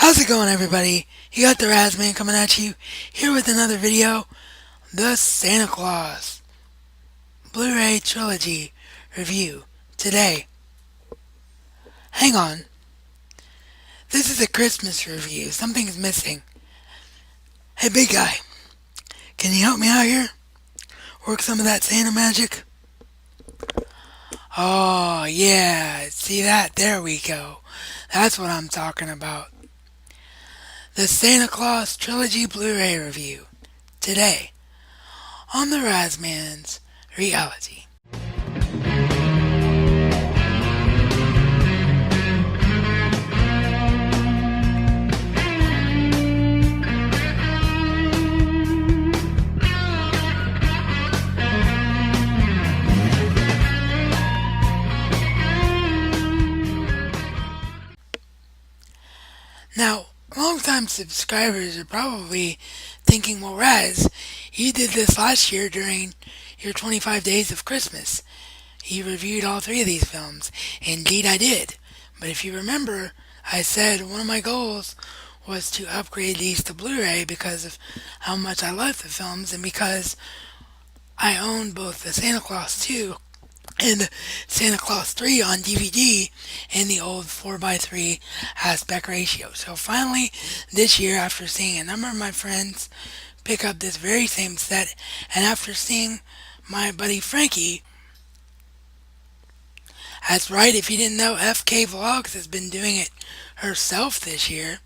How's it going, everybody? You got the Razman coming at you here with another video. The Santa Claus Blu-ray Trilogy review today. Hang on. This is a Christmas review. Something's missing. Hey, big guy. Can you help me out here? Work some of that Santa magic? Oh, yeah. See that? There we go. That's what I'm talking about. The Santa Claus Trilogy Blu-ray review today on the Razman's Reality. Now, long-time subscribers are probably thinking, well, Raz, you did this last year during your 25 Days of Christmas. You reviewed all three of these films. Indeed, I did. But if you remember, I said one of my goals was to upgrade these to Blu-ray because of how much I love the films and because I own both the Santa Claus 2 and Santa Claus 3 on DVD in the old 4:3 aspect ratio. So finally, this year, after seeing a number of my friends pick up this very same set, and after seeing my buddy Frankie, that's right, if you didn't know, FK Vlogs has been doing it herself this year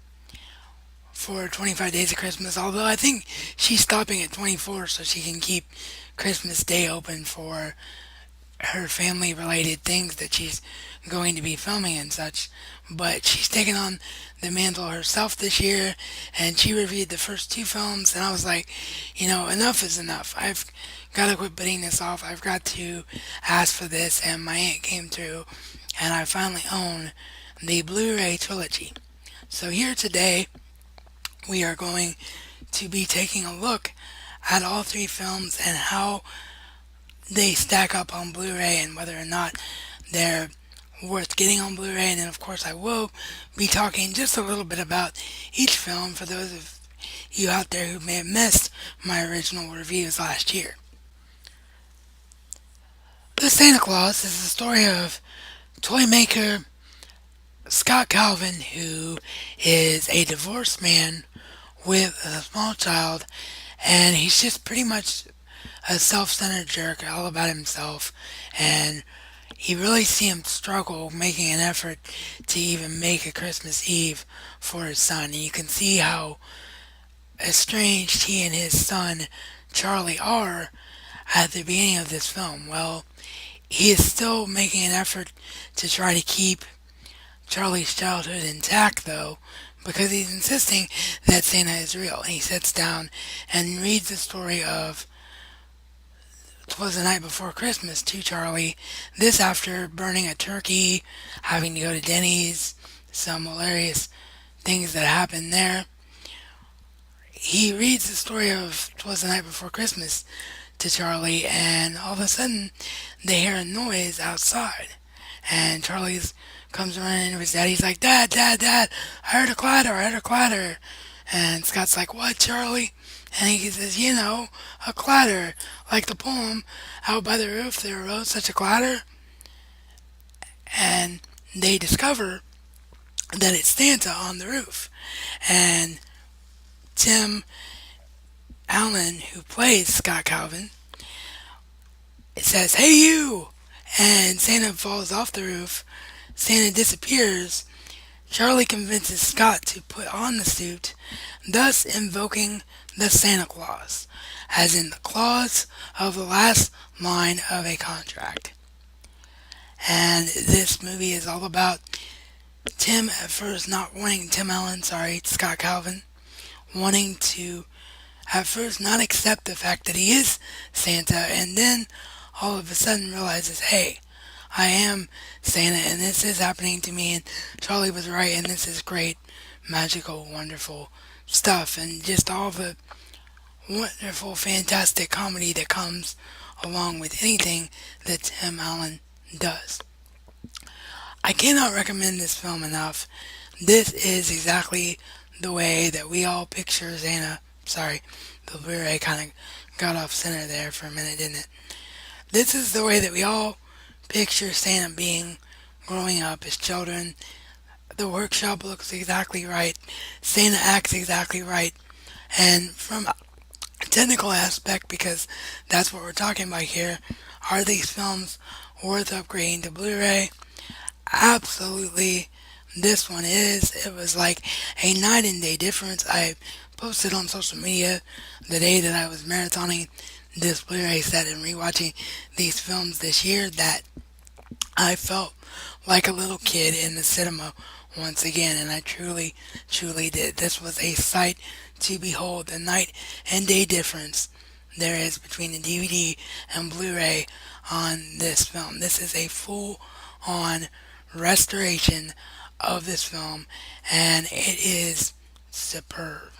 for 25 Days of Christmas, although I think she's stopping at 24 so she can keep Christmas Day open for her family related things that she's going to be filming and such. But she's taken on the mantle herself this year, and she reviewed the first two films, and I was like, enough is enough. I've got to quit putting this off. I've got to ask for this, and my aunt came through, and I finally own the Blu-ray trilogy. So here today, we are going to be taking a look at all three films and how they stack up on Blu-ray and whether or not they're worth getting on Blu-ray. And then, of course, I will be talking just a little bit about each film for those of you out there who may have missed my original reviews last year. The Santa Claus is the story of toy maker Scott Calvin, who is a divorced man with a small child, and he's just pretty much a self-centered jerk, all about himself, and you really see him struggle making an effort to even make a Christmas Eve for his son. And you can see how estranged he and his son Charlie are at the beginning of this film. Well, he is still making an effort to try to keep Charlie's childhood intact, though, because he's insisting that Santa is real. He sits down and reads the story of "'Twas the Night Before Christmas" to Charlie. This after burning a turkey, having to go to Denny's, some hilarious things that happened there. He reads the story of "'Twas the Night Before Christmas" to Charlie, and all of a sudden they hear a noise outside. And Charlie comes running into his dad. He's like, Dad, Dad, Dad, I heard a clatter, I heard a clatter. And Scott's like, what, Charlie? And he says, a clatter, like the poem, out by the roof there arose such a clatter. And they discover that it's Santa on the roof. And Tim Allen, who plays Scott Calvin, says, hey you! And Santa falls off the roof. Santa disappears. Charlie convinces Scott to put on the suit, thus invoking the Santa Claus, as in the clause of the last line of a contract. And this movie is all about Tim Allen, Scott Calvin, wanting to at first not accept the fact that he is Santa, and then all of a sudden realizes, hey, I am Santa, and this is happening to me, and Charlie was right, and this is great, magical, wonderful stuff, and just all the wonderful, fantastic comedy that comes along with anything that Tim Allen does. I cannot recommend this film enough. This is exactly the way that we all picture Santa. Sorry, the Blu-ray kind of got off center there for a minute, didn't it? This is the way that we all picture Santa being growing up as children. The workshop looks exactly right. Santa acts exactly right. And from a technical aspect, because that's what we're talking about here, are these films worth upgrading to Blu-ray? Absolutely. This one is. It was like a night and day difference. I posted on social media the day that I was marathoning this Blu-ray set and rewatching these films this year that I felt like a little kid in the cinema once again, and I truly, truly did. This was a sight to behold. The night and day difference there is between the DVD and Blu-ray on this film. This is a full on restoration of this film, and it is superb.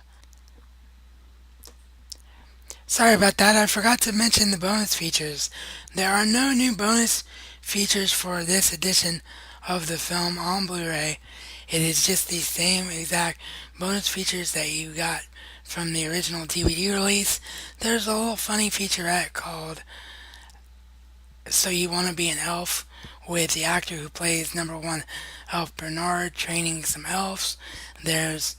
Sorry about that, I forgot to mention the bonus features. There are no new bonus features for this edition of the film on Blu ray. It is just the same exact bonus features that you got from the original DVD release. There's a little funny featurette called So You Want to Be an Elf with the actor who plays number one elf Bernard training some elves. There's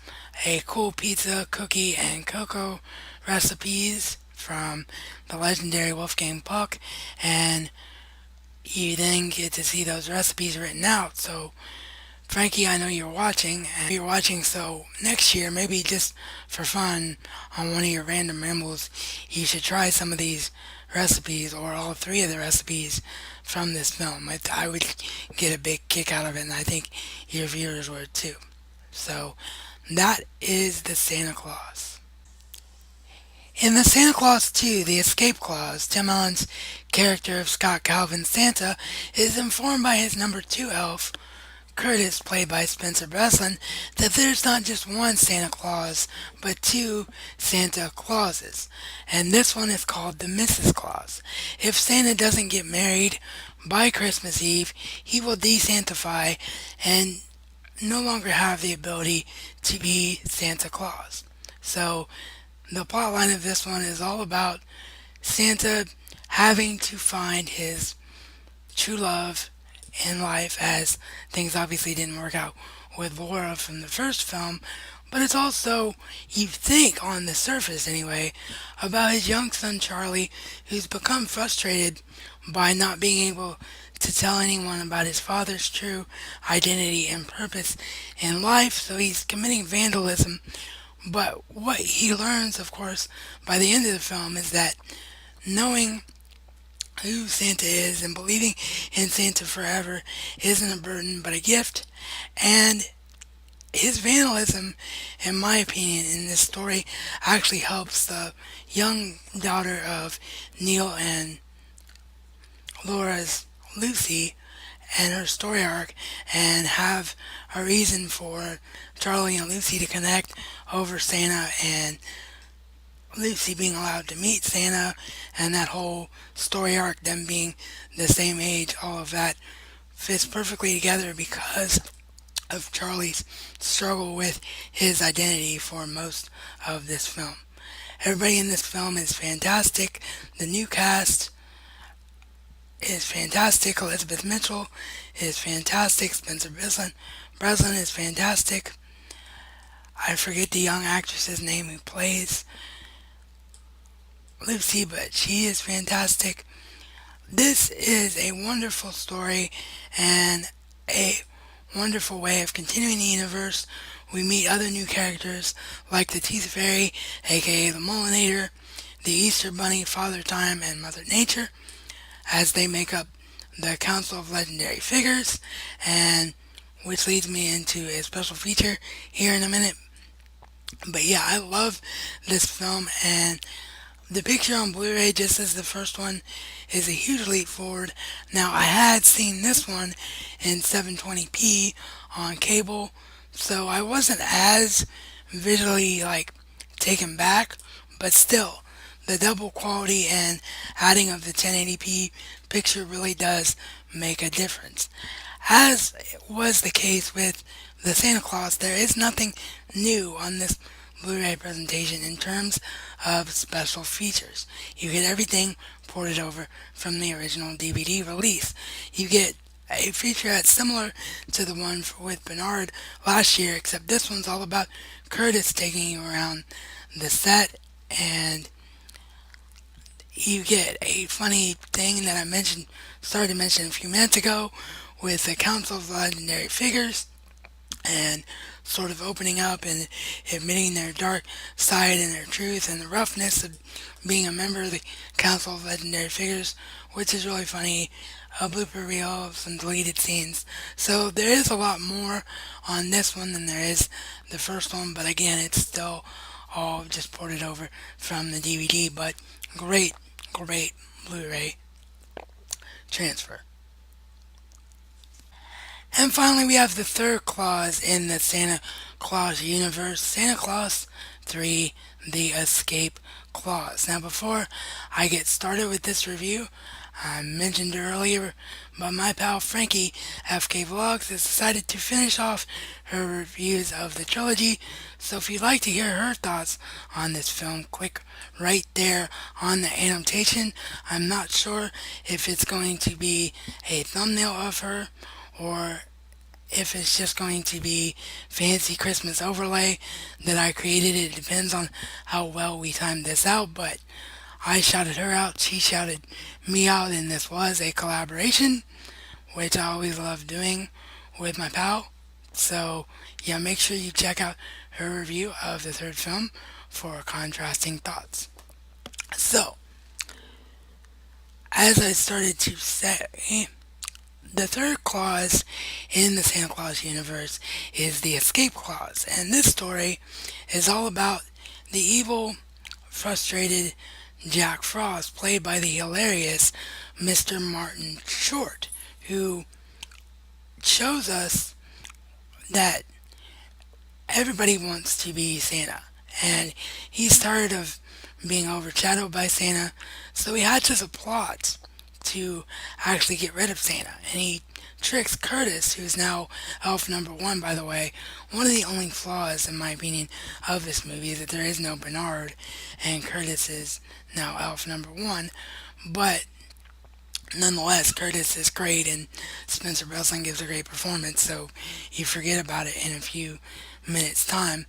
a cool pizza, cookie, and cocoa recipes from the legendary Wolfgang Puck, and you then get to see those recipes written out. So, Frankie, I know you're watching, and you're watching, so next year, maybe just for fun, on one of your random rambles, you should try some of these recipes or all three of the recipes from this film. I would get a big kick out of it, and I think your viewers would too. So, that is the Santa Claus. In The Santa Claus 2, The Escape Clause, Tim Allen's character of Scott Calvin's Santa is informed by his number two elf, Curtis, played by Spencer Breslin, that there's not just one Santa Claus, but two Santa Clauses. And this one is called the Mrs. Claus. If Santa doesn't get married by Christmas Eve, he will desantify and no longer have the ability to be Santa Claus. So the plot line of this one is all about Santa having to find his true love in life, as things obviously didn't work out with Laura from the first film, but it's also, you think on the surface anyway, about his young son Charlie, who's become frustrated by not being able to tell anyone about his father's true identity and purpose in life, so he's committing vandalism. But what he learns, of course, by the end of the film is that knowing who Santa is and believing in Santa forever isn't a burden but a gift. And his vandalism, in my opinion, in this story actually helps the young daughter of Neil and Laura's Lucy and her story arc and have a reason for Charlie and Lucy to connect over Santa and Lucy being allowed to meet Santa and that whole story arc, them being the same age, all of that fits perfectly together because of Charlie's struggle with his identity for most of this film. Everybody in this film is fantastic. The new cast is fantastic. Elizabeth Mitchell is fantastic. Breslin is fantastic. I forget the young actress's name who plays Lucy, but she is fantastic. This is a wonderful story and a wonderful way of continuing the universe. We meet other new characters like the Tooth Fairy, aka the Mullinator, the Easter Bunny, Father Time, and Mother Nature, as they make up the Council of Legendary Figures, and which leads me into a special feature here in a minute. But yeah, I love this film, and the picture on Blu-ray, just as the first one, is a huge leap forward. Now, I had seen this one in 720p on cable, so I wasn't as visually, taken back, but still, the double quality and adding of the 1080p picture really does make a difference. As was the case with the Santa Claus, there is nothing new on this Blu-ray presentation in terms of special features. You get everything ported over from the original DVD release. You get a featurette similar to the one with Bernard last year, except this one's all about Curtis taking you around the set, and you get a funny thing that started to mention a few minutes ago, with the Council of Legendary Figures and sort of opening up and admitting their dark side and their truth and the roughness of being a member of the Council of Legendary Figures, which is really funny. A blooper reel of some deleted scenes. So there is a lot more on this one than there is the first one, but again, it's still all just ported over from the DVD, but great, great Blu-ray transfer. And finally, we have the third clause in the Santa Claus universe, Santa Claus 3, The Escape Clause. Now, before I get started with this review, I mentioned earlier, but my pal Frankie FK Vlogs has decided to finish off her reviews of the trilogy. So if you'd like to hear her thoughts on this film, click right there on the annotation. I'm not sure if it's going to be a thumbnail of her or if it's just going to be fancy Christmas overlay that I created. It depends on how well we timed this out, but I shouted her out, she shouted me out, and this was a collaboration, which I always love doing with my pal. So yeah, make sure you check out her review of the third film for contrasting thoughts. So, as I started to say, the third clause in the Santa Claus universe is the escape clause, and this story is all about the evil, frustrated Jack Frost, played by the hilarious Mr. Martin Short, who shows us that everybody wants to be Santa, and he's tired of being overshadowed by Santa, so he hatches a plot to actually get rid of Santa, and he tricks Curtis, who's now elf number one, by the way. One of the only flaws, in my opinion, of this movie is that there is no Bernard, and Curtis is now elf number one, but nonetheless, Curtis is great, and Spencer Breslin gives a great performance, so you forget about it in a few minutes' time.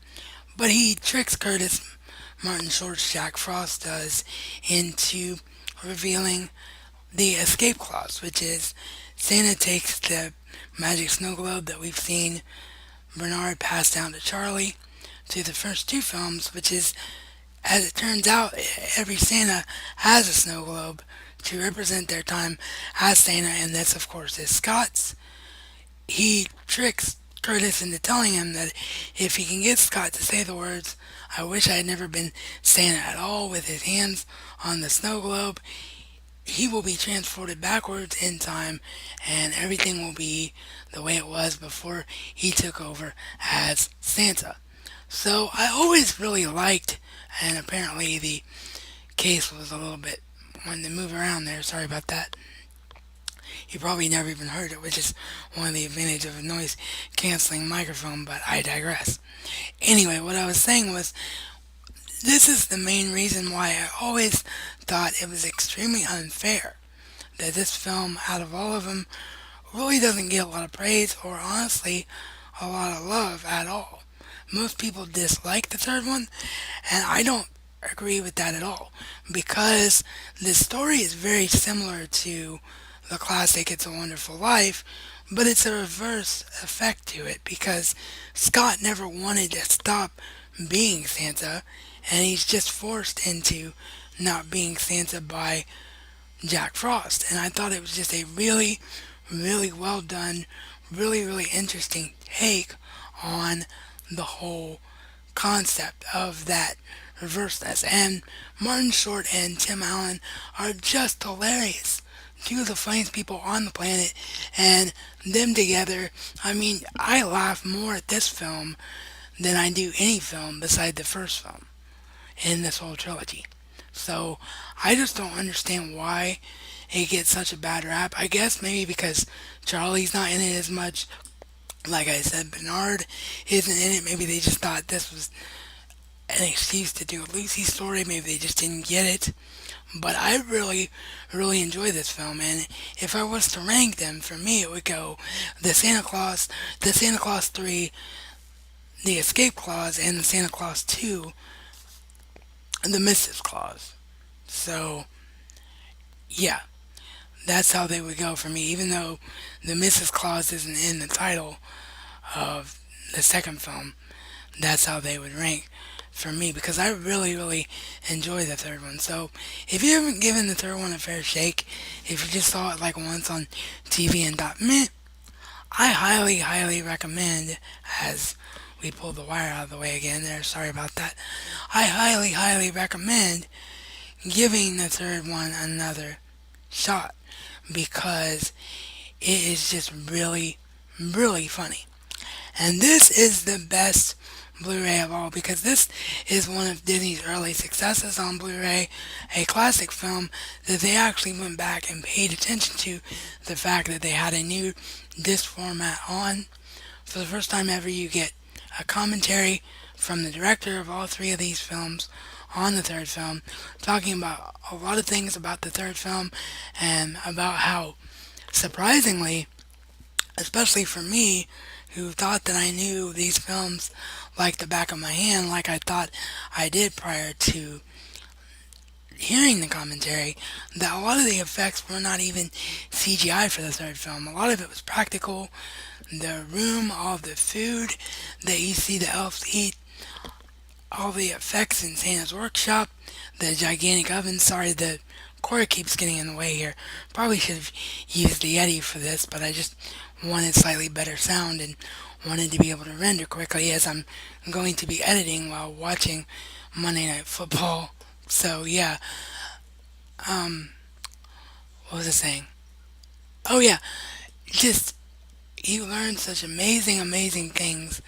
But he tricks Curtis, Martin Short's Jack Frost does, into revealing the escape clause, which is Santa takes the magic snow globe that we've seen Bernard pass down to Charlie to the first two films, which is, as it turns out, every Santa has a snow globe to represent their time as Santa, and this, of course, is Scott's. He tricks Curtis into telling him that if he can get Scott to say the words, "I wish I had never been Santa at all," with his hands on the snow globe, he will be transported backwards in time, and everything will be the way it was before he took over as Santa. So I always really liked, and apparently the case was a little bit, when they move around there, sorry about that. You probably never even heard it, which is one of the advantages of a noise canceling microphone, but I digress. Anyway, what I was saying was, this is the main reason why I always thought it was extremely unfair that this film, out of all of them, really doesn't get a lot of praise or honestly a lot of love at all. Most people dislike the third one, and I don't agree with that at all, because the story is very similar to the classic It's a Wonderful Life, but it's a reverse effect to it, because Scott never wanted to stop being Santa, and he's just forced into not being Santa by Jack Frost. And I thought it was just a really, really well done, really, really interesting take on the whole concept of that reverseness. And Martin Short and Tim Allen are just hilarious. Two of the funniest people on the planet, and them together, I mean, I laugh more at this film than I do any film beside the first film in this whole trilogy. So I just don't understand why it gets such a bad rap. I guess maybe because Charlie's not in it as much, Like I said, Bernard isn't in it. Maybe they just thought this was an excuse to do a Lucy story. Maybe they just didn't get it. But I really, really enjoy this film, and if I was to rank them, for me it would go the Santa Claus 3, the Escape Clause, and the Santa Claus 2, and the Mrs. Claus. So, yeah, that's how they would go for me, even though the Mrs. Claus isn't in the title of the second film. That's how they would rank for me because I really, really enjoy the third one. So if you haven't given the third one a fair shake, if you just saw it like once on TV and thought, meh, I highly, highly recommend, as we pulled the wire out of the way again there, sorry about that. I highly, highly recommend giving the third one another shot because it is just really, really funny. And this is the best Blu-ray of all because this is one of Disney's early successes on Blu-ray, a classic film that they actually went back and paid attention to the fact that they had a new disc format on. For the first time ever, you get a commentary from the director of all three of these films on the third film, talking about a lot of things about the third film and about how, surprisingly, especially for me, who thought that I knew these films like the back of my hand, like I thought I did prior to hearing the commentary, that a lot of the effects were not even CGI for the third film. A lot of it was practical. The room, all the food that you see the elves eat, all the effects in Santa's workshop, the gigantic oven. Sorry, the cord keeps getting in the way here. Probably should have used the Yeti for this, but I just wanted slightly better sound and wanted to be able to render quickly as I'm going to be editing while watching Monday Night Football. So yeah, what was I saying? Oh yeah, just you learn such amazing, amazing things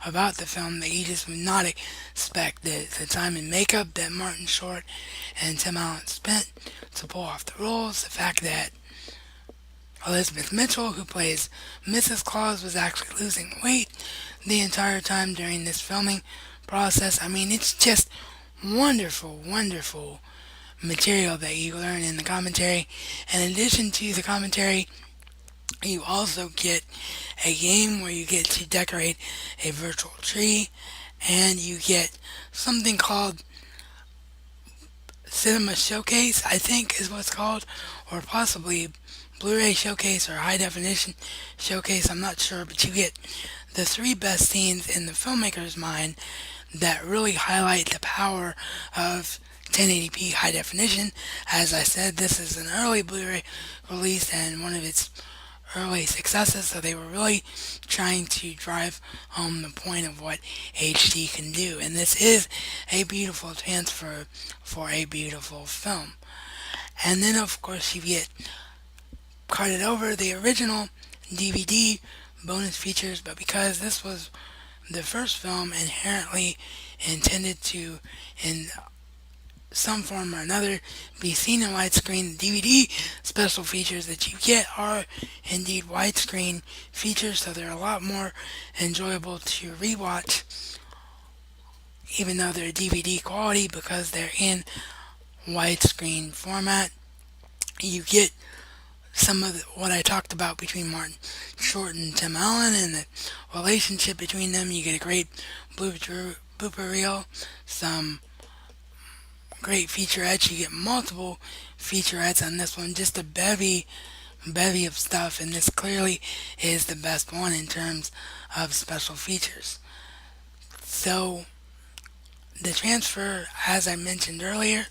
about the film that you just would not expect. The time and makeup that Martin Short and Tim Allen spent to pull off the roles, the fact that Elizabeth Mitchell, who plays Mrs. Claus, was actually losing weight the entire time during this filming process. I mean, it's just wonderful, wonderful material that you learn in the commentary. In addition to the commentary, you also get a game where you get to decorate a virtual tree, and you get something called Cinema Showcase, I think is what it's called, or possibly Blu-ray Showcase or High Definition Showcase, I'm not sure, but you get the three best scenes in the filmmaker's mind that really highlight the power of 1080p high definition. As I said, this is an early Blu-ray release and one of its early successes, so they were really trying to drive home the point of what HD can do. And this is a beautiful transfer for a beautiful film. And then, of course, you get carted over the original DVD bonus features, but because this was the first film inherently intended to, in some form or another, be seen in widescreen, the DVD special features that you get are indeed widescreen features, so they're a lot more enjoyable to rewatch, even though they're DVD quality because they're in widescreen format. You get some of what I talked about between Martin Short and Tim Allen and the relationship between them. You get a great blooper reel, some great featurettes. You get multiple featurettes on this one, just a bevy of stuff, and this clearly is the best one in terms of special features. So the transfer, as I mentioned earlier,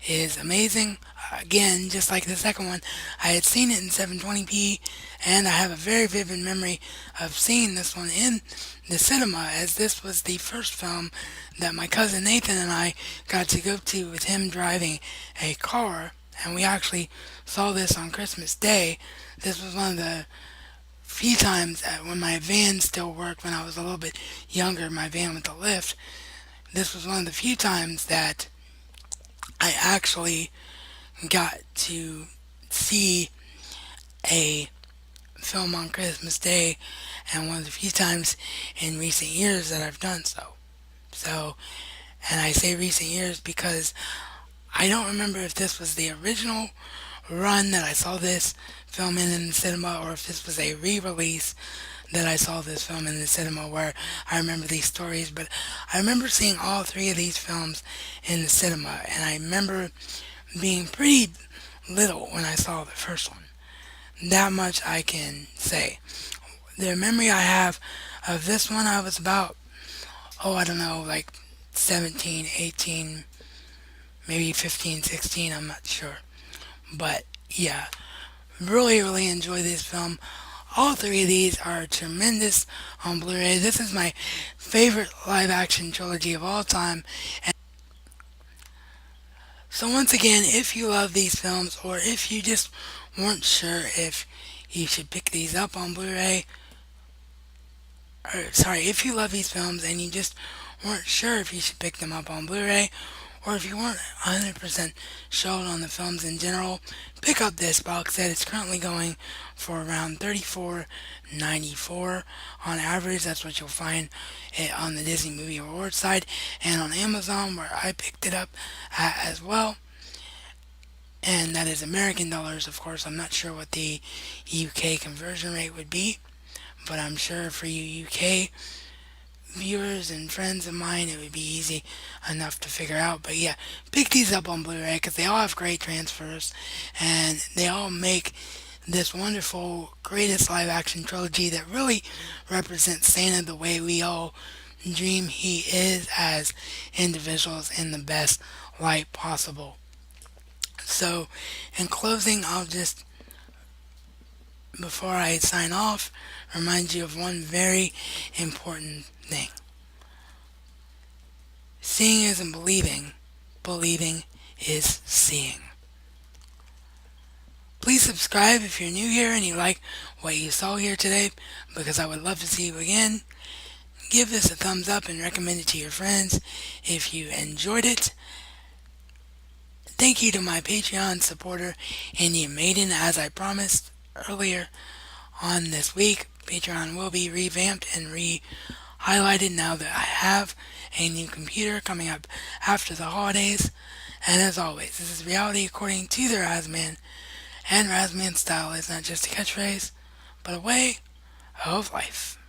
is amazing. Again, just like the second one, I had seen it in 720p, and I have a very vivid memory of seeing this one in the cinema, as this was the first film that my cousin Nathan and I got to go to with him driving a car, and we actually saw this on Christmas Day. This was one of the few times when my van still worked when I was a little bit younger, my van with the lift. This was one of the few times that I actually got to see a film on Christmas Day, and one of the few times in recent years that I've done so. So, and I say recent years because I don't remember if this was the original run that I saw this film in the cinema, or if this was a re-release that I saw this film in the cinema where I remember these stories. But I remember seeing all three of these films in the cinema, and I remember being pretty little when I saw the first one. That much I can say. The memory I have of this one, I was about, oh, I don't know, like 17, 18, maybe 15, 16, I'm not sure. But yeah, really, really enjoy this film. All three of these are tremendous on Blu-ray. This is my favorite live action trilogy of all time. So once again, if you love these films, or if you just weren't sure if you should pick these up on Blu-ray, or sorry, if you love these films and you just weren't sure if you should pick them up on Blu-ray, or if you weren't 100% sold on the films in general, pick up this box set. It's currently going for around $34.94 on average. That's what you'll find it on the Disney Movie Awards side, and on Amazon, where I picked it up as well. And that is American dollars, of course. I'm not sure what the UK conversion rate would be, but I'm sure for you UK viewers and friends of mine, it would be easy enough to figure out. But yeah, pick these up on Blu-ray because they all have great transfers, and they all make this wonderful greatest live action trilogy that really represents Santa the way we all dream he is as individuals in the best light possible. So, in closing, I'll just, before I sign off, remind you of one very important thing. Seeing isn't believing, believing is seeing. Please subscribe if you're new here and you like what you saw here today, because I would love to see you again. Give this a thumbs up and recommend it to your friends if you enjoyed it. Thank you to my Patreon supporter, India Maiden. As I promised earlier on this week, Patreon will be revamped and highlighted now that I have a new computer coming up after the holidays. And as always, this is reality according to the Razman, and Razman style is not just a catchphrase, but a way of life.